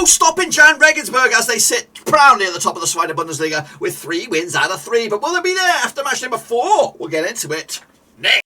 Stopping Jahn Regensburg as they sit proudly at the top of the Zweite Bundesliga with 3 wins out of 3. But will they be there after match number 4? We'll get into it next.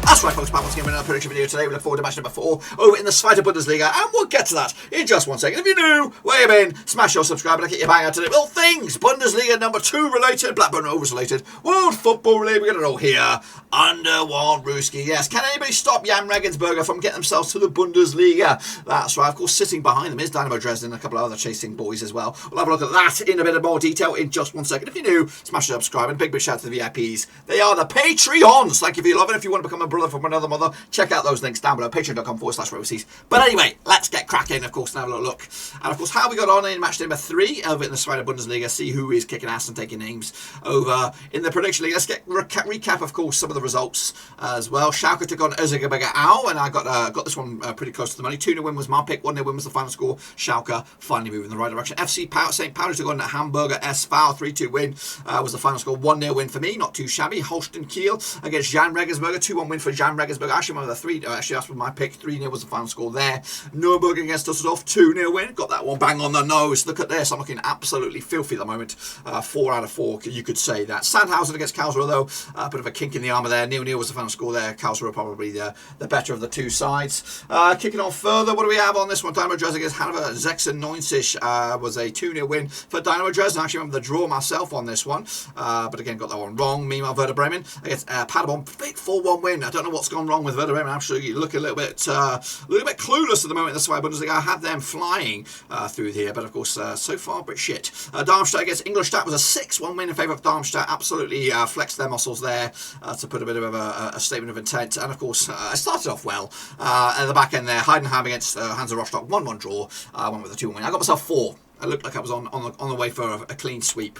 That's right, folks, back once again with another prediction video today. We look forward to match number 4 over in the Zweite Bundesliga, and we'll get to that in just one second. If you're new, where you been, smash your subscribe and get your bang out today. Well, things Bundesliga number 2 related, Blackburn Rovers related, world football related, we're going to know here under one Ruski. Yes, can anybody stop Jahn Regensburg from getting themselves to the Bundesliga? That's right, of course, sitting behind them is Dynamo Dresden and a couple of other chasing boys as well. We'll have a look at that in a bit of more detail in just one second. If you're new, smash the subscribe and a big shout out to the VIPs. They are the Patreons. Thank you for your love, and if you want to become a brother from another mother, check out those links down below, patreon.com/Roversies. But anyway, let's get cracking, of course, and have a look. And of course, how we got on in match number 3 over in the Zweite Bundesliga, see who is kicking ass and taking names over in the prediction league. Let's get recap, of course, some of the results as well. Schalke took on Erzgebirge Aue, and I got this one pretty close to the money. 2-0 win was my pick, 1-0 win was the final score. Schalke finally moving in the right direction. FC St. Pauli took on Hamburger SV, 3-2 win was the final score. 1-0 win for me, not too shabby. Holstein Kiel against Jahn Regensburg, 2-1 win for Jahn Regensburg. Actually, one of the 3, actually that's my pick. 3-0 was the final score there. Nürnberg against Düsseldorf, 2-0 win. Got that one bang on the nose. Look at this. I'm looking absolutely filthy at the moment. 4 out of 4, you could say that. Sandhausen against Karlsruher, though. A bit of a kink in the armour there. 0-0 was the final score there. Karlsruher probably the better of the two sides. Kicking on further, what do we have on this one? Dynamo Dresden against Hannover. 96 was a 2-0 win for Dynamo Dresden. I actually remember the draw myself on this one. But again, got that one wrong. Meanwhile, Werder Bremen against Paderborn. Big 4-1 win. I don't know what's gone wrong with Werder Bremen. Actually, you look a little bit clueless at the moment in the Zweite Bundesliga. I had them flying through here, but of course, so far, but shit. Darmstadt against Ingolstadt was a 6-1 win in favour of Darmstadt. Absolutely flexed their muscles there to put a bit of a statement of intent. And of course, I started off well at the back end there. Heidenheim against Hansa Rostock, 1-1 draw. I went with a 2-1 win. I got myself 4. I looked like I was on the way for a clean sweep.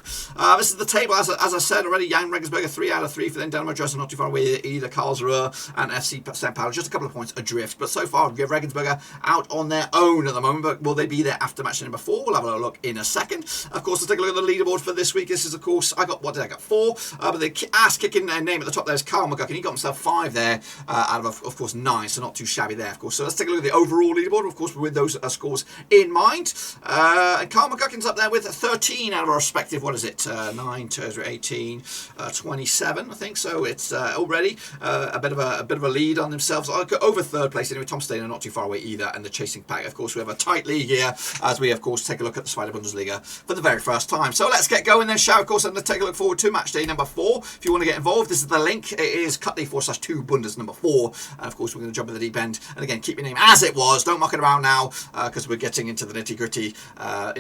This is the table, as I said already. Jahn Regensburg, 3 out of 3 for them. Dynamo Dresden not too far away either. Karlsruher and FC St. Pauli, just a couple of points adrift. But so far, we have Regensburg out on their own at the moment. But will they be there after match number 4? We'll have a look in a second. Of course, let's take a look at the leaderboard for this week. This is, of course, what did I get? 4. But the ass-kicking name at the top there is Karl McGuck, and he got himself 5 there out of course, 9. So not too shabby there, of course. So let's take a look at the overall leaderboard, of course, with those scores in mind. And Karl McGuckin's up there with 13 out of our respective, 9 to 18, 27, I think. So it's already a bit of a lead on themselves. I'll go over third place anyway. Tom Steiner not too far away either, and the chasing pack. Of course, we have a tight league here as we, of course, take a look at the Zweite Bundesliga for the very first time. So let's get going then, shall we? Of course, I'm going to take a look forward to match day number 4. If you want to get involved, this is the link. It is cut.d/2 Bundes number 4. And of course, we're going to jump in the deep end. And again, keep your name as it was. Don't muck it around now because we're getting into the nitty-gritty.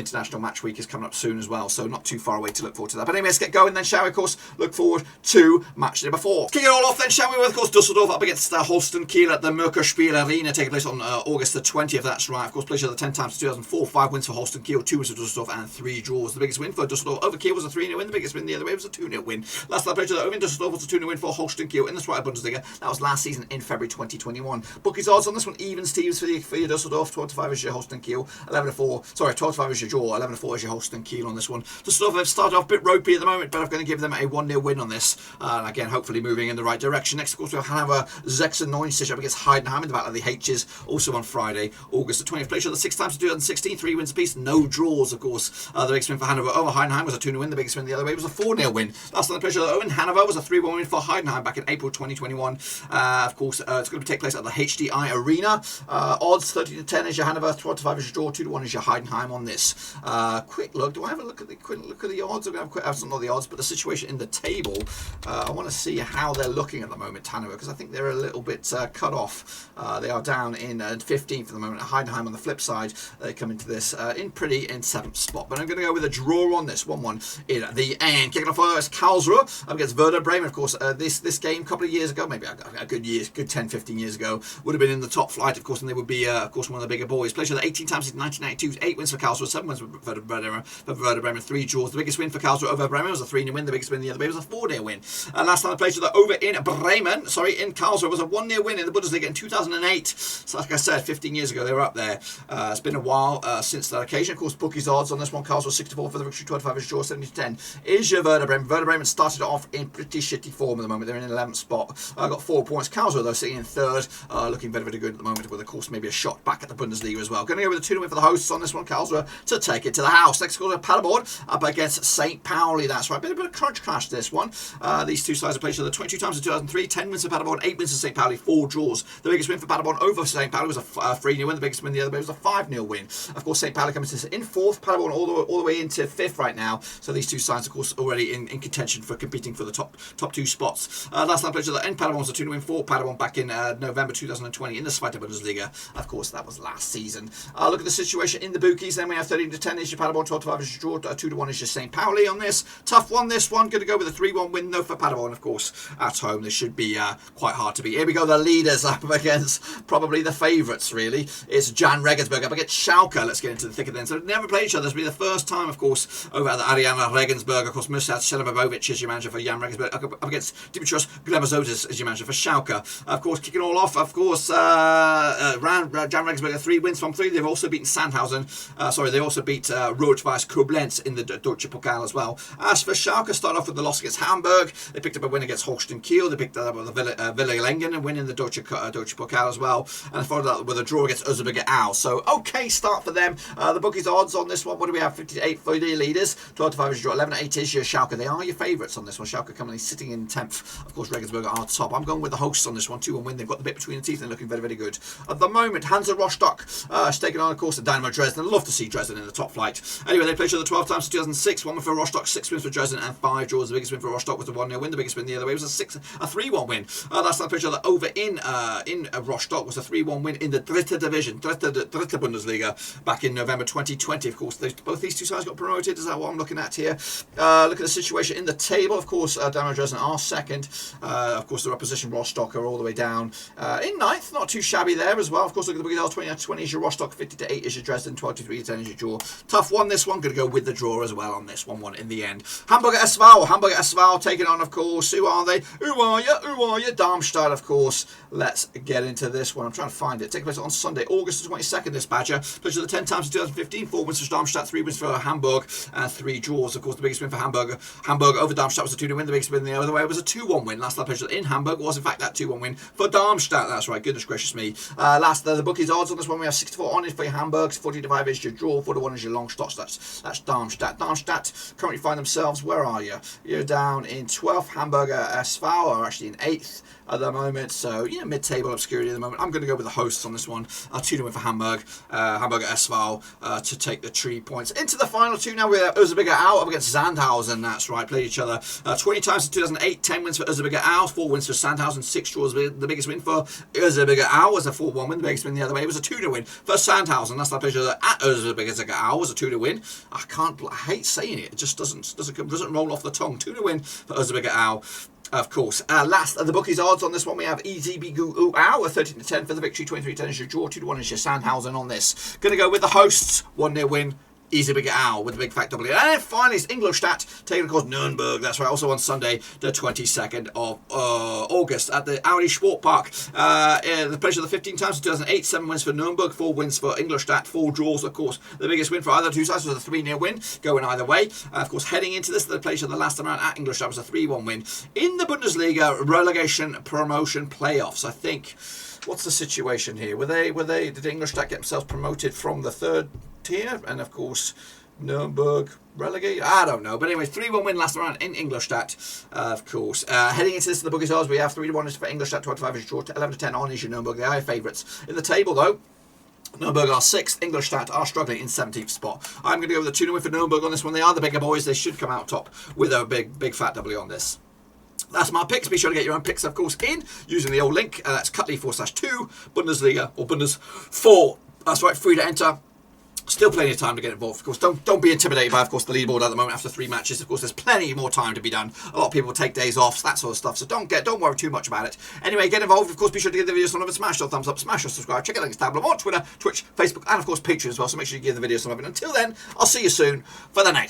International match week is coming up soon as well, so not too far away to look forward to that. But anyway, let's get going then, shall we? Of course, look forward to match number 4. Kick it all off then, shall we? With, of course, Düsseldorf up against Holstein Kiel at the Merkur Arena, taking place on August the 20th. That's right. Of course, played each other 10 times in 2004. 5 wins for Holstein Kiel, 2 wins for Düsseldorf, and 3 draws. The biggest win for Düsseldorf over Kiel was a 3-0 win. The biggest win the other way was a 2-0 win. Last time I played each other over in Düsseldorf was a 2-0 win for Holstein Kiel in the Zweite Bundesliga. That was last season in February 2021. Bookies odds on this one: even Steves for your Düsseldorf, 12-5 is your Holstein Kiel, 11-4. Sorry, 12-5 is your draw, 11-4 is your Holstein Kiel on this one. Düsseldorf have started off a bit ropey at the moment, but I'm going to give them a 1-0 win on this. And again, hopefully moving in the right direction. Next, of course, we have Hannover 96 up against Heidenheim in the Battle of the H's, also on Friday, August the 20th. Played each other 6 times in 2016, 3 wins apiece, no draws, of course. The biggest win for Hannover over Heidenheim was a 2-0 win. The biggest win the other way was a 4-0 win. Last time they played each other over in Hannover was a 3-1 win for Heidenheim back in April 2021. Of course, it's going to take place at the HDI Arena. Odds 30-10 is your Hannover, 12-5 is your draw, 2-1 is your Heidenheim on this. Quick look. Do I have a look at the odds? I'm going to have not the odds, but the situation in the table. I want to see how they're looking at the moment, Hannover, because I think they're a little bit cut off. They are down in 15th at the moment. Heidenheim on the flip side, they come into this in 7th spot. But I'm going to go with a draw on this 1-1 in the end. Kicking off is Karlsruher up against Werder Bremen. Of course, this game a couple of years ago, maybe a good 10-15 years ago, would have been in the top flight, of course, and they would be, of course, one of the bigger boys. Played each other 18 times in 1992, 8 wins for Karlsruher, 7 wins for Werder Bremen, 3 draws. The biggest win for Karlsruher over Bremen was a 3-0 win. The biggest win the other way was a 4-0 win. Last time they played each other over in Karlsruher was a 1-0 win in the Bundesliga in 2008. So like I said, 15 years ago they were up there. It's been a while since that occasion. Of course, bookies odds on this one. Karlsruher 64 for the victory, 25 is draw, 70-10 is your Werder Bremen. Werder Bremen started off in pretty shitty form at the moment. They're in 11th spot. Got 4 points. Karlsruher though sitting in 3rd, looking very, very good at the moment, with of course maybe a shot back at the Bundesliga as well. Going to go with a 2-0 win for the hosts on this one. Karlsruher to take it to the house. Next goal to Paderborn up against St. Pauli. That's right. Bit of a crunch clash this one. These two sides have played each other 22 times in 2003. 10 wins for Paderborn, 8 wins for St. Pauli, 4 draws. The biggest win for Paderborn over St. Pauli was a 3-0 win. The biggest win the other way was a 5-0 win. Of course, St. Pauli comes in 4th. Paderborn all the way into 5th right now. So these two sides, of course, already in contention for competing for the top 2 spots. Last time played each other in Paderborn was a 2-0 win for Paderborn back in November 2020 in the Zweite Bundesliga. Of course, that was last season. Look at the situation in the bookies. Then we have 13-10 is your Paderborn, 12-5 is your draw, 2-1 is your St. Pauli on this. Tough one, this one. Going to go with a 3-1 win though for Paderborn, of course, at home. This should be quite hard to beat. Here we go, the leaders up against probably the favourites, really. It's Jahn Regensburg up against Schalke. Let's get into the thick of it then. So they've never played each other. This will be the first time, of course, over at the Arena Regensburg. Of course, Musat Selibovic is your manager for Jahn Regensburg, up against Dimitrios Glebazotis is your manager for Schalke. Of course, kicking all off, of course, Jahn Regensburg 3 wins from 3. They've also beaten Sandhausen. They also beat Rot-Weiß Koblenz in the Deutsche Pokal as well. As for Schalke, start off with the loss against Hamburg. They picked up a win against Holstein Kiel. They picked up the Villa Lengen and win in the Deutsche Pokal as well. And followed that with a draw against Erzgebirge Aue. So, okay start for them. The bookies odds on this one, what do we have? 58 for the leaders. 12-5 is your draw. 11-8 is your Schalke. They are your favourites on this one. Schalke currently sitting in 10th. Of course, Regensburg are top. I'm going with the hosts on this one. 2-1 win. They've got the bit between the teeth and looking very, very good. At the moment, Hansa Rostock is taking on, of course, the Dynamo Dresden. Love to see Dresden in the top flight. Anyway, they played each other 12 times in 2006. 1 win for Rostock, 6 wins for Dresden, and 5 draws. The biggest win for Rostock was a 1-0 win. The biggest win the other way was a 3-1 win. Last time they played each other over in Rostock was a 3-1 win in the Dritte Division, Dritte Bundesliga, back in November 2020. Of course, both these two sides got promoted. Is that what I'm looking at here? Look at the situation in the table. Of course, Dynamo Dresden are 2nd. Of course, the opposition Rostock are all the way down in 9th. Not too shabby there as well. Of course, look at the big 20 is your Rostock, 50-8 is your Dresden, 12-3 is your draw. Tough one this one. Going to go with the draw as well on this 1-1 in the end. Hamburger SV taking on, of course, who are they? Who are you? Darmstadt, of course. Let's get into this one. I'm trying to find it. Taking place on Sunday, August the 22nd, this badger. Played the 10 times in 2015. 4 wins for Darmstadt, 3 wins for Hamburg, and 3 draws. Of course, the biggest win for Hamburg over Darmstadt was a 2-0 win. The biggest win the other way was a 2-1 win. Last time played in Hamburg was, in fact, that 2-1 win for Darmstadt. That's right. Goodness gracious me. The bookies odds on this one. We have 64 on it for your Hamburg. 40-5 is your draw. 4-1 is your long shots. That's Darmstadt. Darmstadt currently find themselves, where are you? You're down in 12th. Hamburger SV are actually in 8th at the moment. So, mid-table obscurity at the moment. I'm going to go with the hosts on this one. 2-0 win for Hamburger SV to take the 3 points. Into the final 2 now. We have Erzgebirge Aue up against Sandhausen. That's right. Played each other 20 times in 2008. 10 wins for Erzgebirge Aue. 4 wins for Sandhausen. 6 draws. The biggest win for Erzgebirge Aue was a 4-1 win. The biggest win the other way was a 2-0 win for Sandhausen. Last time I played each other at Erzgebirge Aue was a 2-0 win. I hate saying it. It just doesn't roll off the tongue. 2-0 win for Erzgebirge Aue. Of course. Last of the bookies odds on this one, we have Erzgebirge Aue, 13-10 for the victory, 23-10 is your draw, 2-1 is your Sandhausen on this. Going to go with the hosts, 1-0 win. Erzgebirge Aue with a big fat W. And then finally, it's Ingolstadt taking, of course, Nürnberg. That's right. Also on Sunday, the 22nd of August at the Audi Sportpark. The pleasure of the 15 times in 2008. 7 wins for Nürnberg, 4 wins for Ingolstadt, 4 draws, of course. The biggest win for either two sides was a 3-0 win, going either way. Of course, heading into this, the pleasure of the last time around at Ingolstadt was a 3-1 win. In the Bundesliga relegation promotion playoffs, I think. What's the situation here? Did Ingolstadt get themselves promoted from the 3rd tier? And of course, Nürnberg relegated? I don't know. But anyway, 3-1 win last round in Ingolstadt, of course. Heading into this, the bookies odds, we have 3-1 is for Ingolstadt, 25 is draw, 11-10 on is your Nürnberg. They are favourites. In the table, though, Nürnberg are 6th, Ingolstadt are struggling in 17th spot. I'm going to go with the 2-0 win for Nürnberg on this one. They are the bigger boys. They should come out top with a big fat W on this. That's my picks. Be sure to get your own picks, of course, in using the old link. That's Cutley 4/2 Bundesliga or Bundes 4. That's right, free to enter. Still plenty of time to get involved. Of course, don't be intimidated by, of course, the leaderboard at the moment after 3 matches. Of course, there's plenty more time to be done. A lot of people take days off, that sort of stuff. So don't worry too much about it. Anyway, get involved. Of course, be sure to give the video some love and smash your thumbs up, smash your subscribe. Check out the links down below on Twitter, Twitch, Facebook, and of course Patreon as well. So make sure you give the video some love. And until then, I'll see you soon for the next one.